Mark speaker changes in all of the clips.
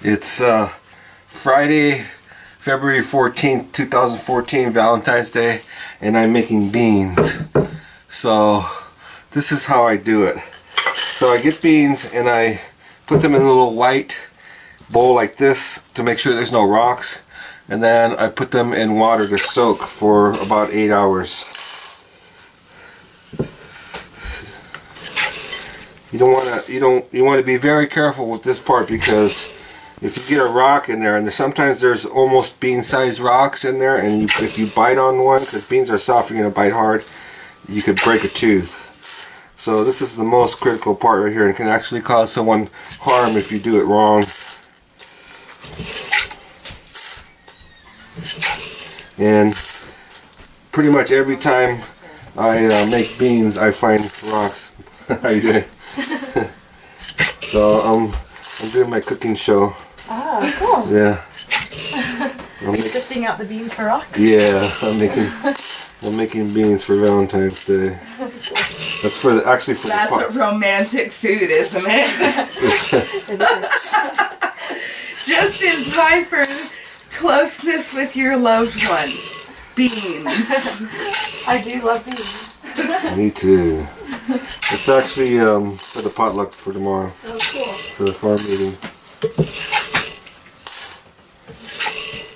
Speaker 1: It's Friday, February 14th, 2014, Valentine's Day, and I'm making beans. So this is how I do it. So I get beans and I put them in a little white bowl like this to make sure there's no rocks, and then I put them in water to soak for about 8 hours. You want to be very careful with this part, because if you get a rock in there, and sometimes there's almost bean-sized rocks in there, and if you bite on one, because beans are soft, you're going to bite hard, you could break a tooth. So this is the most critical part right here, and can actually cause someone harm if you do it wrong. And pretty much every time I make beans, I find rocks. How you doing? So I'm doing my cooking show.
Speaker 2: Oh, cool.
Speaker 1: Yeah.
Speaker 2: You're sifting out the beans for rocks?
Speaker 1: Yeah, I'm making beans for Valentine's Day. That's for the, actually for
Speaker 3: That's what romantic food, isn't it? Just in time for closeness with your loved one. Beans.
Speaker 2: I do love beans.
Speaker 1: Me too. It's actually for the potluck for tomorrow.
Speaker 2: Oh, cool.
Speaker 1: For the farm meeting.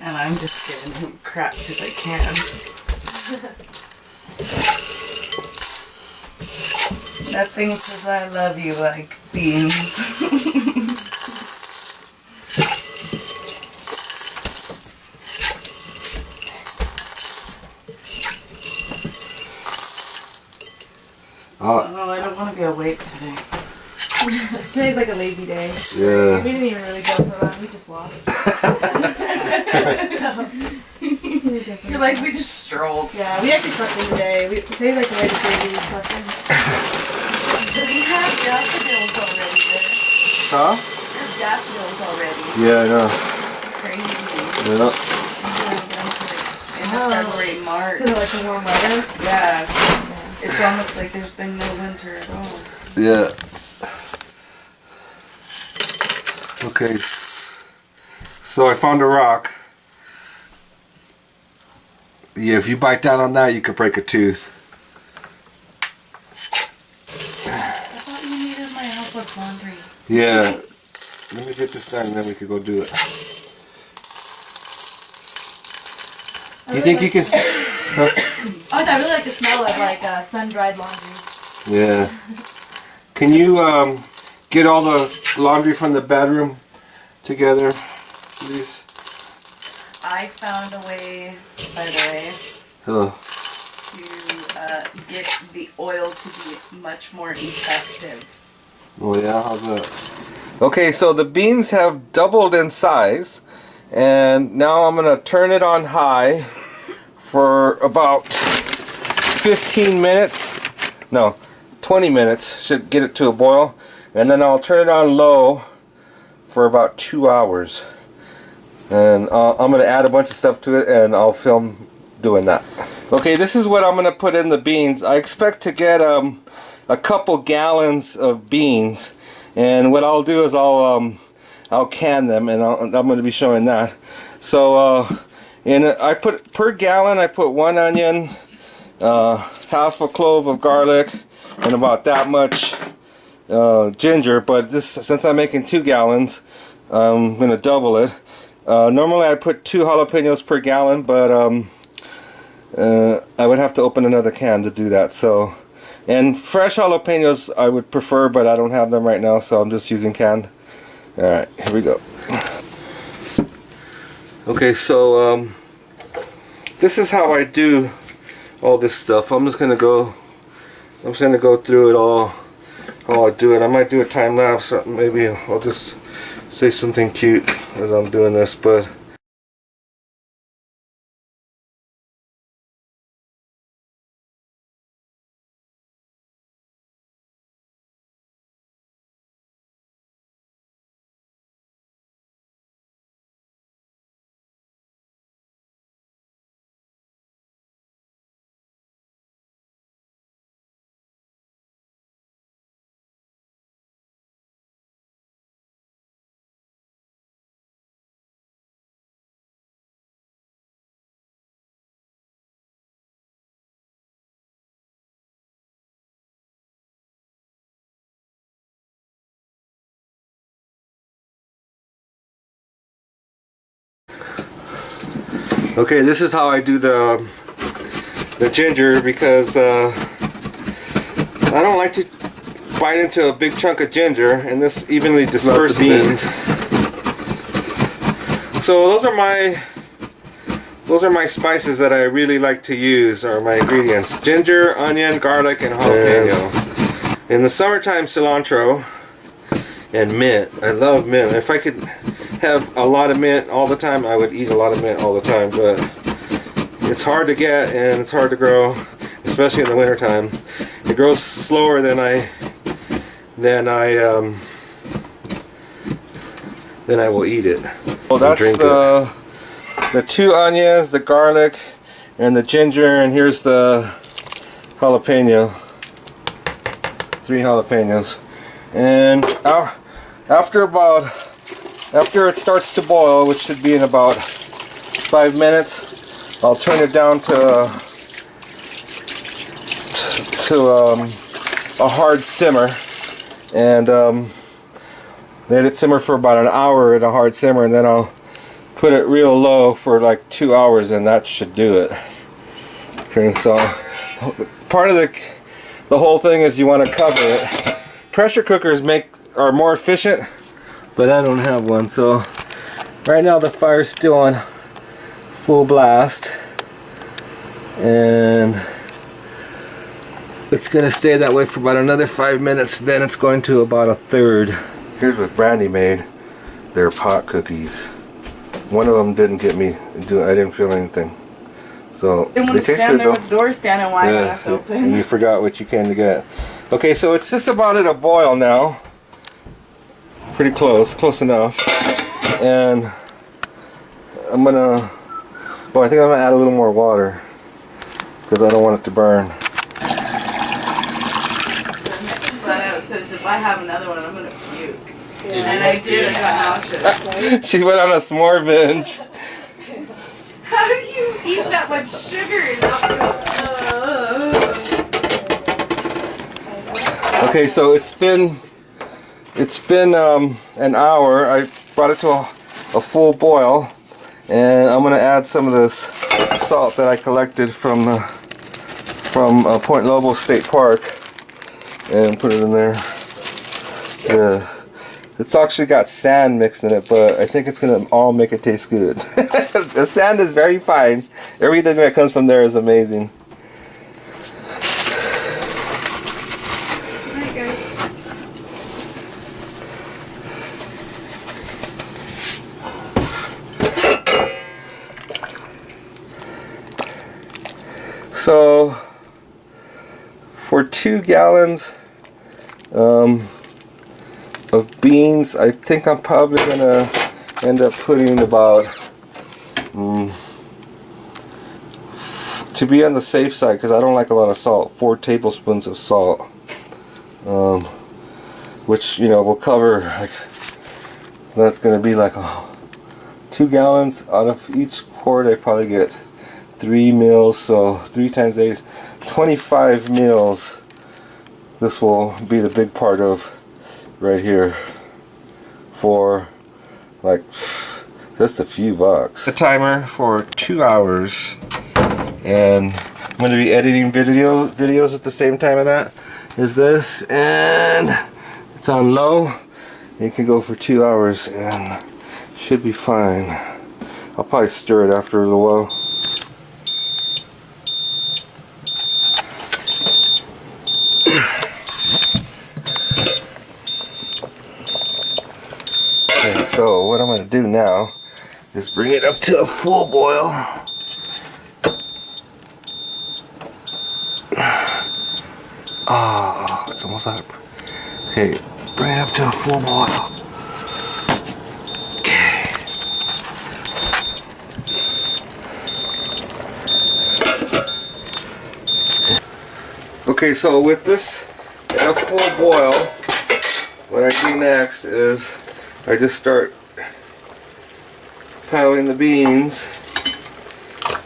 Speaker 3: And I'm just giving him crap because I can. Nothing says I love you like beans. Oh, I don't want to be awake today.
Speaker 2: Today's like a lazy day.
Speaker 1: Yeah.
Speaker 2: We didn't even really go for a run, we just walked.
Speaker 3: You're like, we just strolled.
Speaker 2: Yeah, we actually slept in today. Today's like a lazy day, we slept in.
Speaker 3: We have daffodils already there.
Speaker 1: Huh?
Speaker 3: There's daffodils already.
Speaker 1: Yeah, I know.
Speaker 3: Crazy.
Speaker 1: Yeah.
Speaker 3: In February, March.
Speaker 2: Is it like the warm weather?
Speaker 3: Yeah. It's almost like there's been no winter at all.
Speaker 1: Yeah. Okay. So I found a rock. Yeah, if you bite down on that, you could break a tooth.
Speaker 3: I thought you needed my help with laundry.
Speaker 1: Yeah. Let me get this done and then we could go do it. Do you think you can... Huh?
Speaker 2: Oh, I really like the smell of like sun-dried laundry.
Speaker 1: Yeah. Can you get all the laundry from the bedroom together, please?
Speaker 3: I found a way, by the way,
Speaker 1: Oh.
Speaker 3: to get the oil to be much more effective.
Speaker 1: Oh yeah, how's that? Okay, so the beans have doubled in size, and now I'm gonna turn it on high for about 15 minutes. No, 20 minutes should get it to a boil, and then I'll turn it on low for about 2 hours. And I'm gonna add a bunch of stuff to it, and I'll film doing that. Okay, this is what I'm gonna put in the beans. I expect to get a couple gallons of beans, and what I'll do is I'll can them, and I'm going to be showing that. So I put per gallon, I put 1 onion, half a clove of garlic, and about that much ginger. But this, since I'm making 2 gallons, I'm going to double it. Normally I put 2 jalapenos per gallon, but I would have to open another can to do that. So. And fresh jalapenos I would prefer, but I don't have them right now, so I'm just using canned. Alright, here we go. Okay, so this is how I do all this stuff. I'm just gonna go through it all, how I do it. I might do a time lapse, maybe I'll just say something cute as I'm doing this, but Okay, this is how I do the ginger because I don't like to bite into a big chunk of ginger, and this evenly disperses the beans. So those are my spices that I really like to use, are my ingredients: ginger, onion, garlic, and jalapeno. In the summertime, cilantro and mint. I love mint. If I could have a lot of mint all the time, I would eat a lot of mint all the time, but it's hard to get and it's hard to grow, especially in the wintertime. It grows slower than I will eat it. Well, that's the 2 onions, the garlic, and the ginger, and here's the jalapeno. 3 jalapenos. And after it starts to boil, which should be in about 5 minutes, I'll turn it down to a hard simmer, and let it simmer for about an hour in a hard simmer, and then I'll put it real low for like 2 hours, and that should do it. Okay, so part of the whole thing is you want to cover it. Pressure cookers are more efficient, but I don't have one, so right now the fire's still on full blast, and it's gonna stay that way for about another 5 minutes. Then it's going to about 1/3. Here's what Brandy made. They're pot cookies. One of them didn't get me. I didn't feel anything. So
Speaker 3: Didn't want to stand there with the door standing wide ass open.
Speaker 1: And you forgot what you came to get. Okay, so it's just about at a boil now. Pretty close enough. And I'm gonna, well, I think I'm gonna add a little more water because I don't want it to burn.
Speaker 3: But it says if I have another one, I'm gonna puke. Yeah. And I did. I got nauseous.
Speaker 1: She went on a s'more binge.
Speaker 3: How do you eat that much sugar and not go?
Speaker 1: Okay, so it's been an hour. I brought it to a full boil, and I'm gonna add some of this salt that I collected from Point Lobos State Park and put it in there. It's actually got sand mixed in it, but I think it's gonna all make it taste good. The sand is very fine. Everything that comes from there is amazing. So for 2 gallons of beans, I think I'm probably gonna end up putting about, to be on the safe side, because I don't like a lot of salt, 4 tablespoons of salt, which, you know, will cover, like, that's gonna be like 2 gallons. Out of each quart I probably get 3 meals, so 3 times 8, 25 meals. This will be the big part of right here for like just a few bucks. The timer for 2 hours, and I'm going to be editing videos at the same time of that. Is this, and it's on low. It can go for 2 hours and should be fine. I'll probably stir it after a little while. So what I'm going to do now is bring it up to a full boil. Oh, it's almost out of... Okay, bring it up to a full boil. Okay, so with this at a full boil, what I do next is I just start piling the beans.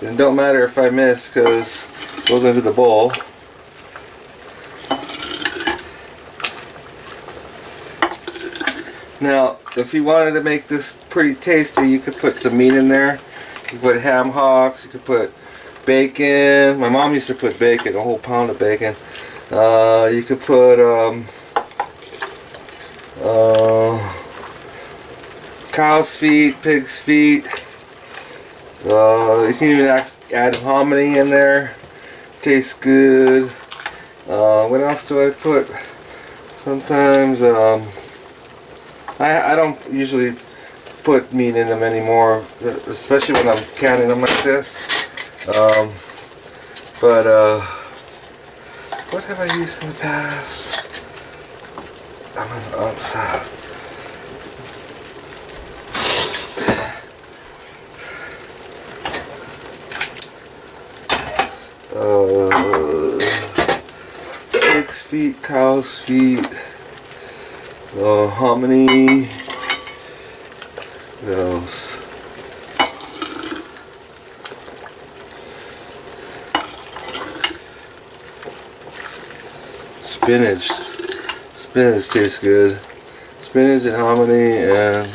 Speaker 1: And it don't matter if I miss, because it goes into the bowl. Now, if you wanted to make this pretty tasty, you could put some meat in there. You can put ham hocks. You could put bacon. My mom used to put bacon, a whole pound of bacon. You could put cow's feet, pig's feet. You can even add hominy in there. Tastes good. What else do I put? Sometimes I don't usually put meat in them anymore, especially when I'm canning them like this. But what have I used in the past? Pig's feet, cow's feet, hominy. What else? Spinach. Spinach tastes good. Spinach and hominy and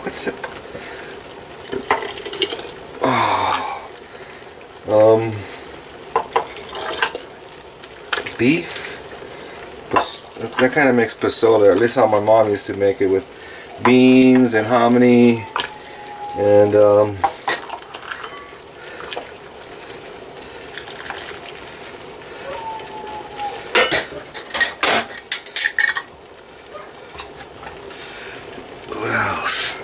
Speaker 1: what's it? Beef. That kind of makes pasola. At least how my mom used to make it, with beans and hominy and what else?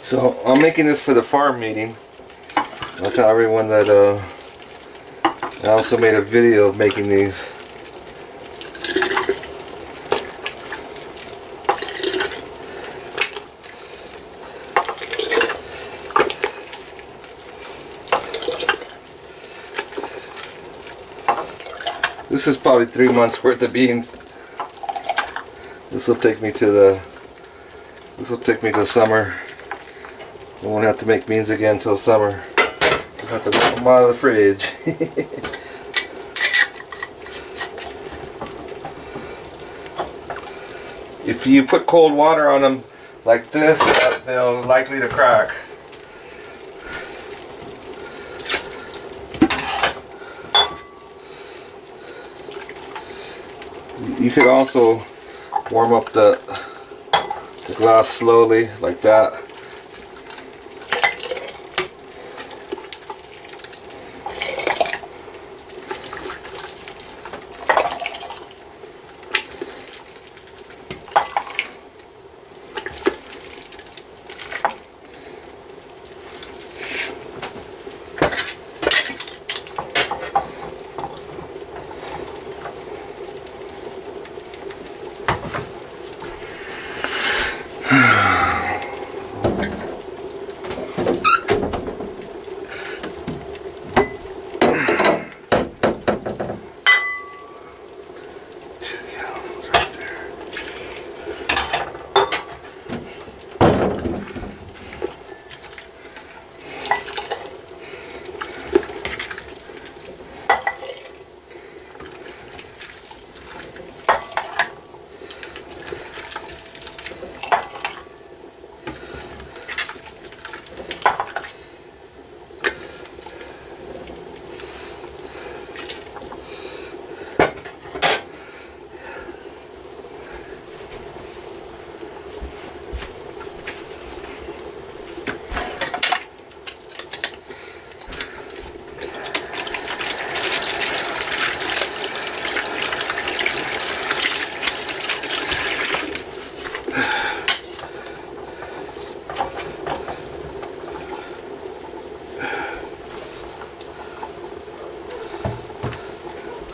Speaker 1: So I'm making this for the farm meeting. I'll tell everyone that I also made a video of making these. This is probably 3 months worth of beans. This will take me to summer. I won't have to make beans again until summer. I'll have to whip them out of the fridge. If you put cold water on them like this, they're likely to crack. You could also warm up the glass slowly, like that.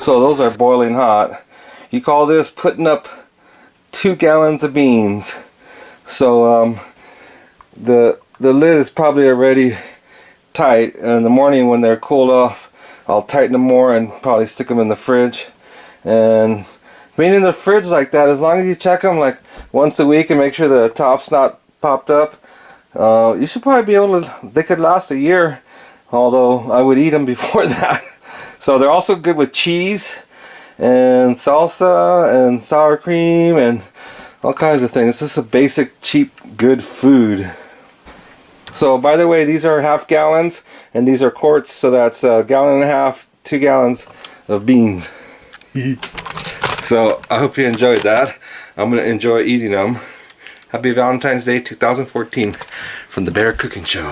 Speaker 1: So those are boiling hot. You call this putting up 2 gallons of beans. So the lid is probably already tight, and in the morning when they're cooled off, I'll tighten them more and probably stick them in the fridge. And being in the fridge like that, as long as you check them like once a week and make sure the top's not popped up, you should probably be able to, they could last a year, although I would eat them before that. So they're also good with cheese and salsa and sour cream and all kinds of things. It's just a basic, cheap, good food. So by the way, these are half gallons and these are quarts, so that's a gallon and a half, 2 gallons of beans. So I hope you enjoyed that. I'm going to enjoy eating them. Happy Valentine's Day 2014 from the Bear Cooking Show.